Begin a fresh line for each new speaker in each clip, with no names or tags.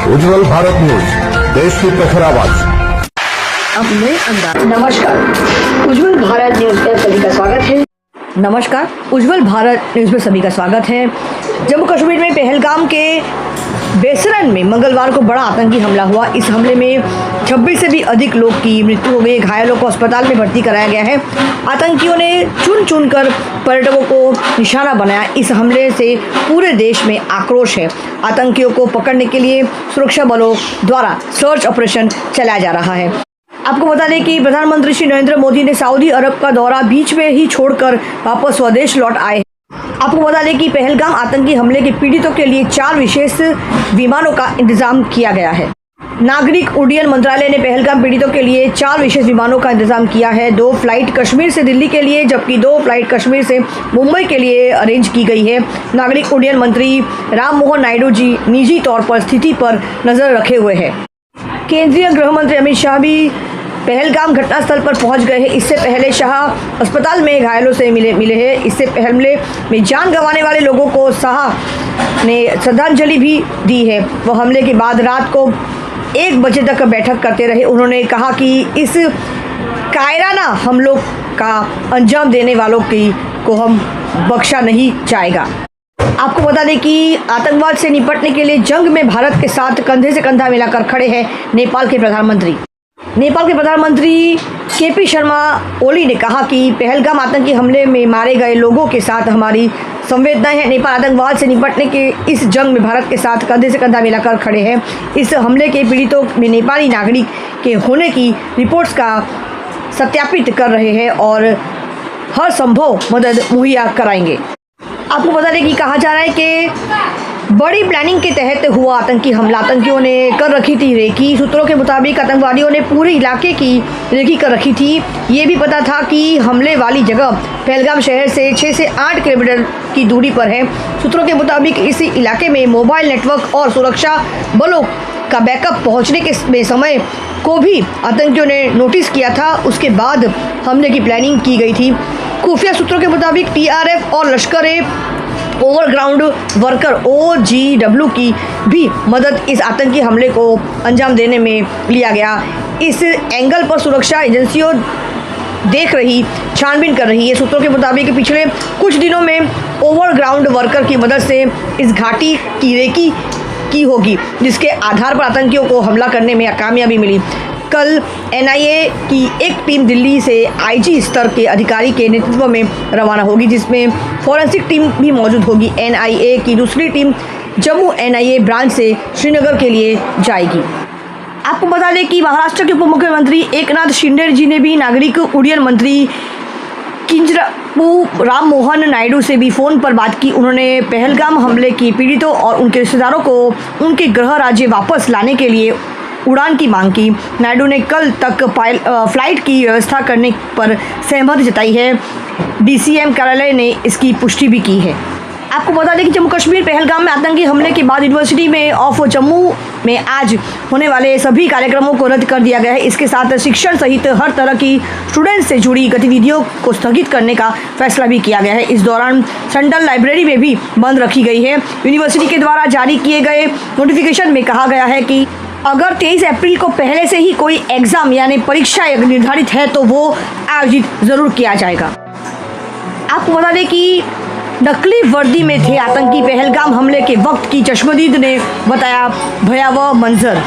उज्जवल Bharat news, देश की प्रखर आवाज।
अपने अंदाज।
नमस्कार, उज्जवल भारत न्यूज में सभी का स्वागत है।
नमस्कार, उज्जवल भारत न्यूज में सभी का स्वागत है। जम्मू कश्मीर में पहलगाम के बेसरन में मंगलवार को बड़ा आतंकी हमला हुआ। इस हमले में 26 से भी अधिक लोग की मृत्यु हो गई। घायलों को अस्पताल में भर्ती कराया गया है। आतंकियों ने चुन कर पर्यटकों को निशाना बनाया। इस हमले से पूरे देश में आक्रोश है। आतंकियों को पकड़ने के लिए सुरक्षा बलों द्वारा सर्च ऑपरेशन चलाया जा रहा है। आपको बता दें कि प्रधानमंत्री श्री नरेंद्र मोदी ने सऊदी अरब का दौरा बीच में ही छोड़कर वापस स्वदेश लौट आए। आपको बता दें कि पहलगाम आतंकी हमले के पीड़ितों के लिए 4 विशेष विमानों का इंतजाम किया गया है। नागरिक उड्डयन मंत्रालय ने पहलगाम पीड़ितों के लिए 4 विशेष विमानों का इंतजाम किया है। 2 फ्लाइट कश्मीर से दिल्ली के लिए जबकि 2 फ्लाइट कश्मीर से मुंबई के लिए अरेंज की गई है। नागरिक उड्डयन मंत्री राममोहन नायडू जी निजी तौर पर स्थिति पर नजर रखे हुए हैं। केंद्रीय गृह मंत्री अमित शाह भी पहलगाम घटनास्थल पर पहुंच गए हैं। इससे पहले शाह अस्पताल में घायलों से मिले हैं। इससे हमले में जान गंवाने वाले लोगों को शाह ने श्रद्धांजलि भी दी है। वह हमले के बाद रात को 1 बजे तक बैठक करते रहे। उन्होंने कहा कि इस कायराना हमलों का अंजाम देने वालों को हम बख्शा नहीं जाएगा। आपको बता दें कि आतंकवाद से निपटने के लिए जंग में भारत के साथ कंधे से कंधा मिलाकर खड़े हैं नेपाल के प्रधानमंत्री। नेपाल के प्रधानमंत्री केपी शर्मा ओली ने कहा कि पहलगाम आतंकी हमले में मारे गए लोगों के साथ हमारी संवेदनाएं हैं। नेपाल आतंकवाद से निपटने के इस जंग में भारत के साथ कंधे से कंधा मिलाकर खड़े हैं। इस हमले के पीड़ितों में नेपाली नागरिक के होने की रिपोर्ट्स का सत्यापित कर रहे हैं और हर संभव मदद मुहैया कराएंगे। आपको बता दें कि कहा जा रहा है कि बड़ी प्लानिंग के तहत हुआ आतंकी हमला। आतंकियों ने कर रखी थी रेकी। सूत्रों के मुताबिक आतंकवादियों ने पूरे इलाके की रेकी कर रखी थी। ये भी पता था कि हमले वाली जगह पहलगाम शहर से 6 से 8 किलोमीटर की दूरी पर है। सूत्रों के मुताबिक इस इलाके में मोबाइल नेटवर्क और सुरक्षा बलों का बैकअप पहुंचने के समय को भी आतंकियों ने नोटिस किया था। उसके बाद हमले की प्लानिंग की गई थी। खुफिया सूत्रों के मुताबिक टीआरएफ और लश्कर ओवरग्राउंड वर्कर OGW की भी मदद इस आतंकी हमले को अंजाम देने में लिया गया। इस एंगल पर सुरक्षा एजेंसियों छानबीन कर रही है। सूत्रों के मुताबिक पिछले कुछ दिनों में ओवरग्राउंड वर्कर की मदद से इस घाटी की रेकी की होगी, जिसके आधार पर आतंकियों को हमला करने में कामयाबी मिली। कल NIA की एक टीम दिल्ली से IG स्तर के अधिकारी के नेतृत्व में रवाना होगी, जिसमें फॉरेंसिक टीम भी मौजूद होगी। NIA की दूसरी टीम जम्मू NIA ब्रांच से श्रीनगर के लिए जाएगी। आपको बता दें कि महाराष्ट्र के उप मुख्यमंत्री एकनाथ शिंदे जी ने भी नागरिक उड्डयन मंत्री किंजरापू राममोहन नायडू से भी फ़ोन पर बात की। उन्होंने पहलगाम हमले की पीड़ितों और उनके रिश्तेदारों को उनके गृह राज्य वापस लाने के लिए उड़ान की मांग की। नायडू ने कल तक फ्लाइट की व्यवस्था करने पर सहमति जताई है। DCM कार्यालय ने इसकी पुष्टि भी की है। आपको बता दें कि जम्मू कश्मीर पहलगाम में आतंकी हमले के बाद यूनिवर्सिटी ऑफ जम्मू में आज होने वाले सभी कार्यक्रमों को रद्द कर दिया गया है। इसके साथ शिक्षण सहित हर तरह की स्टूडेंट से जुड़ी गतिविधियों को स्थगित करने का फैसला भी किया गया है। इस दौरान सेंट्रल लाइब्रेरी में भी बंद रखी गई है। यूनिवर्सिटी के द्वारा जारी किए गए नोटिफिकेशन में कहा गया है कि अगर 23 अप्रैल को पहले से ही कोई एग्ज़ाम यानी परीक्षा निर्धारित है तो वो आयोजित ज़रूर किया जाएगा। आपको बता दें कि नकली वर्दी में थे आतंकी। पहलगाम हमले के वक्त की चश्मदीद ने बताया भयावह मंजर।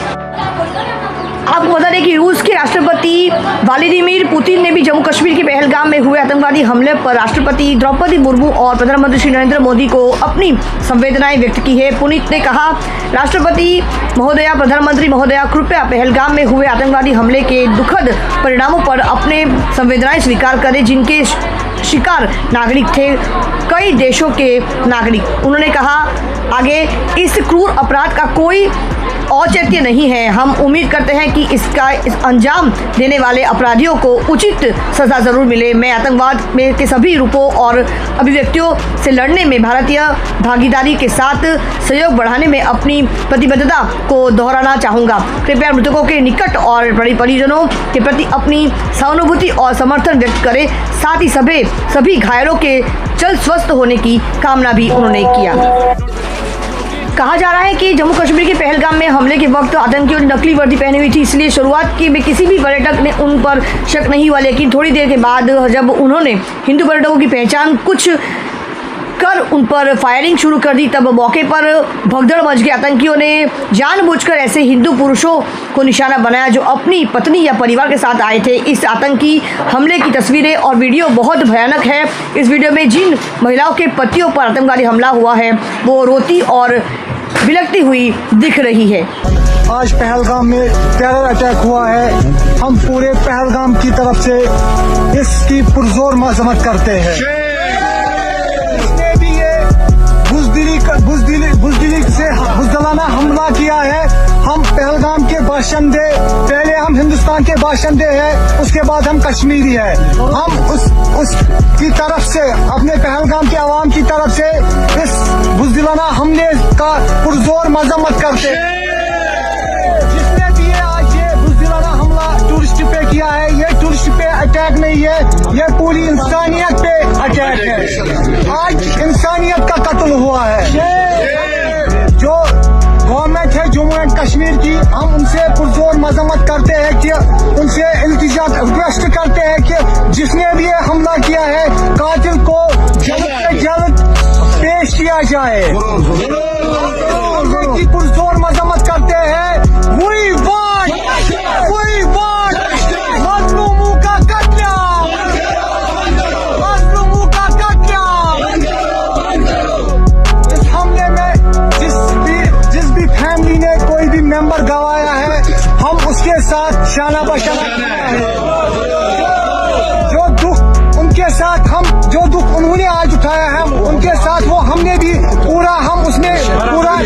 आपको बता दें कि रूस के राष्ट्रपति व्लादिमीर पुतिन ने भी जम्मू कश्मीर के पहलगाम में हुए आतंकवादी हमले पर राष्ट्रपति द्रौपदी मुर्मू और प्रधानमंत्री श्री नरेंद्र मोदी को अपनी संवेदनाएं व्यक्त की है। पुतिन ने कहा, राष्ट्रपति महोदया, प्रधानमंत्री महोदया, कृपया पहलगाम में हुए आतंकवादी हमले के दुखद परिणामों पर अपने संवेदनाएं स्वीकार करें, जिनके शिकार नागरिक थे कई देशों के नागरिक। उन्होंने कहा आगे, इस क्रूर अपराध का कोई औचित्य नहीं है। हम उम्मीद करते हैं कि इसका अंजाम देने वाले अपराधियों को उचित सजा जरूर मिले। मैं आतंकवाद में के सभी रूपों और अभिव्यक्तियों से लड़ने में भारतीय भागीदारी के साथ सहयोग बढ़ाने में अपनी प्रतिबद्धता को दोहराना चाहूँगा। कृपया मृतकों के निकट और परिजनों के प्रति अपनी सहानुभूति और समर्थन व्यक्त करें। साथ ही सभी घायलों के जल्द स्वस्थ होने की कामना भी उन्होंने किया। कहा जा रहा है कि जम्मू कश्मीर के पहलगाम में हमले के वक्त आतंकियों ने नकली वर्दी पहनी हुई थी, इसलिए शुरुआत की में किसी भी पर्यटक ने उन पर शक नहीं हुआ। लेकिन थोड़ी देर के बाद जब उन्होंने हिंदू पर्यटकों की पहचान कुछ कर उन पर फायरिंग शुरू कर दी, तब मौके पर भगदड़ मच गई। आतंकियों ने जानबूझकर ऐसे हिंदू पुरुषों को निशाना बनाया जो अपनी पत्नी या परिवार के साथ आए थे। इस आतंकी हमले की तस्वीरें और वीडियो बहुत भयानक है। इस वीडियो में जिन महिलाओं के पतियों पर आतंकवादी हमला हुआ है वो रोती और बिलखती हुई दिख रही है।
आज पहलगाम में टेरर अटैक हुआ है। हम पूरे पहलगाम की तरफ से इसकी पुरजोर मजम्मत करते हैं। जिसने भी ये बुज़दिलाना हमला किया है, हम पहलगाम के बाशिंदे, पहले हम हिंदुस्तान के बाशिंदे हैं, उसके बाद हम कश्मीरी हैं। हम उसकी तरफ से, अपने पहलगाम के आवाम की तरफ से इस बुज़दिलाना हमले का पुरजोर मजम्मत करते हैं। जिसने भी आज ये बुज़दिलाना हमला टूरिस्ट पे किया है, ये टूरिस्ट पे अटैक नहीं है, ये पूरी इंसानियत पे अटैक है। आज इंसानियत का कत्ल हुआ है। जो गवर्नमेंट है जम्मू एंड कश्मीर की, हम उनसे पुरजोर मजम्मत करते हैं कि उनसे इल्तिजा रिक्वेस्ट करते हैं कि जिसने भी ये हमला किया है कातिल को जल्द से जल्द पेश किया जाए। की पुरजोर मजम्मत करते हैं। We want मजलूमों का कत्लेआम, मजलूमों का कत्लेआम। इस हमले में जिस भी फैमिली ने कोई भी मेंबर गंवाया है, हम उसके साथ शाना बशाना है। जो दुख उनके साथ, हम जो दुख उन्होंने आज उठाया है उनके साथ वो हमने भी पूरा, हम उसमें पूरा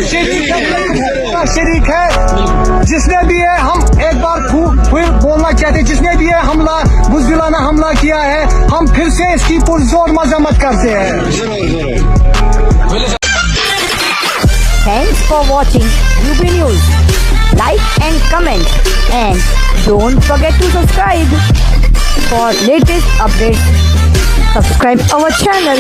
शरीक है। जिसने भी है, हम एक बार फिर बोलना चाहते हैं, जिसने भी है हमला, बुज़दिलाना हमला किया है, हम फिर से इसकी पुरजोर मजम्मत करते हैं।
Thanks for watching UB News. Like and comment, and don't forget to subscribe for latest updates. Subscribe our channel.